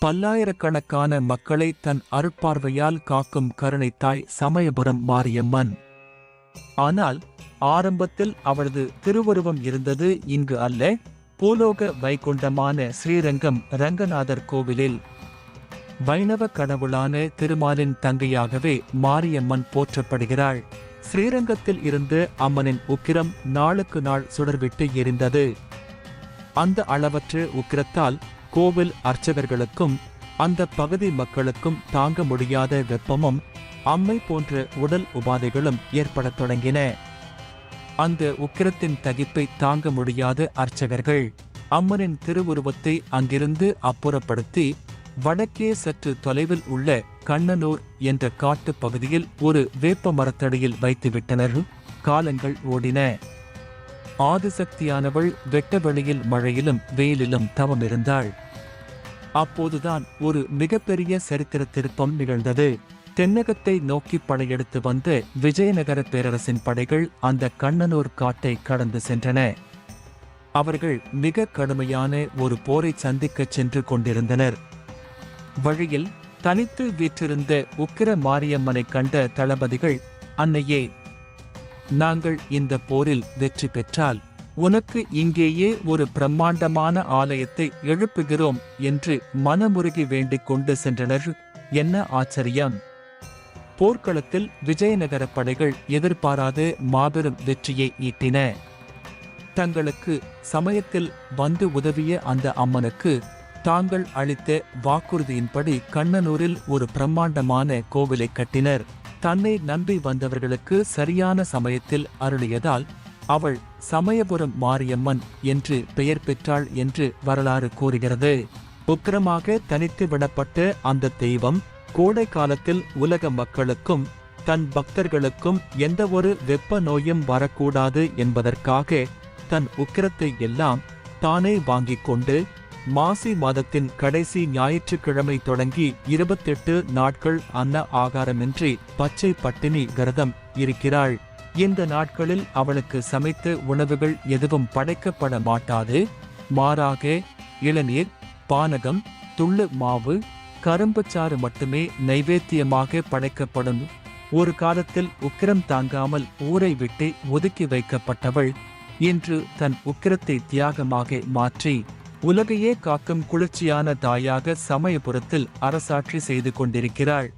பல்லாயிரக்கணக்கான மக்களை தன் அருட்பார்வையால் காக்கும் கருணை தாய் சமயபுரம் மாரியம்மன். ஆனால் ஆரம்பத்தில் அவளது திருவுருவம் இருந்தது இங்கு அல்ல, பூலோக வைகுண்டமான ஸ்ரீரங்கம் ரங்கநாதர் கோவிலில். வைணவ கடவுளான திருமாலின் தங்கையாகவே மாரியம்மன் போற்றப்படுகிறாள். ஸ்ரீரங்கத்தில் இருந்து அம்மனின் உக்கிரம் நாளுக்கு நாள் சுடர்விட்டு எரிந்தது. அந்த அளவற்ற உக்கிரத்தால் கோவில் அர்ச்சகர்களுக்கும் அந்த பகுதி மக்களுக்கும் தாங்க முடியாத வெப்பமும் அம்மை போன்ற உடல் உபாதைகளும் ஏற்படத் தொடங்கின. அந்த உக்கிரத்தின் தகிப்பை தாங்க முடியாத அர்ச்சகர்கள் அம்மனின் திருவுருவத்தை அங்கிருந்து அப்புறப்படுத்தி வடக்கே சற்று தொலைவில் உள்ள கண்ணனூர் என்ற காட்டு பகுதியில் ஒரு வேப்ப மரத்தடியில் வைத்துவிட்டனர். காலங்கள் ஓடின. ஆதிசக்தியானவள் வெட்ட வெளியில் மழையிலும் வெயிலிலும் தவமிருந்தாள். அப்போதுதான் ஒரு மிகப்பெரிய சரித்திர திருப்பம் நிகழ்ந்தது. தென்னகத்தை நோக்கி படையெடுத்து வந்த விஜயநகர பேரரசின் படைகள் அந்த கண்ணனூர் காட்டை கடந்து சென்றன. அவர்கள் மிக கடுமையான ஒரு போரை சந்திக்கச் சென்று கொண்டிருந்தனர். வழியில் தனித்து வீற்றிருந்த உக்கிர மாரியம்மனை கண்ட தளபதிகள், அன்னையே, நாங்கள் இந்த போரில் வெற்றி பெற்றால் உனக்கு இங்கேயே ஒரு பிரம்மாண்டமான ஆலயத்தை எழுப்புகிறோம் என்று மனமுருகி வேண்டிக் கொண்டு சென்றனர். என்ன ஆச்சரியம்! போர்க்களத்தில் விஜயநகர படைகள் எதிர்பாராத மாபெரும் வெற்றியை ஈட்டின. தங்களுக்கு சமயத்தில் வந்து உதவிய அந்த அம்மனுக்கு தாங்கள் அளித்த வாக்குறுதியின்படி கண்ணனூரில் ஒரு பிரம்மாண்டமான கோவிலை கட்டினர். தன்னை நம்பி வந்தவர்களுக்கு சரியான சமயத்தில் அருளியதால் அவள் சமயபுரம் மாரியம்மன் என்று பெயர் பெற்றாள் என்று வரலாறு கூறுகிறது. உக்கிரமாக தனித்து விடப்பட்ட அந்த தெய்வம் கோடை காலத்தில் உலக மக்களுக்கும் தன் பக்தர்களுக்கும் எந்த ஒரு வெப்ப நோயும் வரக்கூடாது என்பதற்காக தன் உக்கிரத்தை எல்லாம் தானே வாங்கிக் கொண்டு மாசி மாதத்தின் கடைசி ஞாயிற்றுக்கிழமை தொடங்கி 28 நாட்கள் அன்ன ஆகாரமின்றி பச்சை பட்டினி விரதம் இருக்கிறாள். இந்த நாட்களில் அவளுக்கு சமைத்த உணவுகள் எதுவும் படைக்கப்பட மாட்டாது. மாறாக இளநீர், பானகம், துள்ளு மாவு, கரும்புச்சாறு மட்டுமே நைவேத்தியமாக படைக்கப்படும். ஒரு காலத்தில் உக்கிரம் தாங்காமல் ஊரை விட்டு ஒதுக்கி வைக்கப்பட்டவள் இன்று தன் உக்கிரத்தை தியாகமாக மாற்றி உலகையே காக்கும் குளிர்ச்சியான தாயாக சமயபுரத்தில் அரசாட்சி செய்து கொண்டிருக்கிறாள்.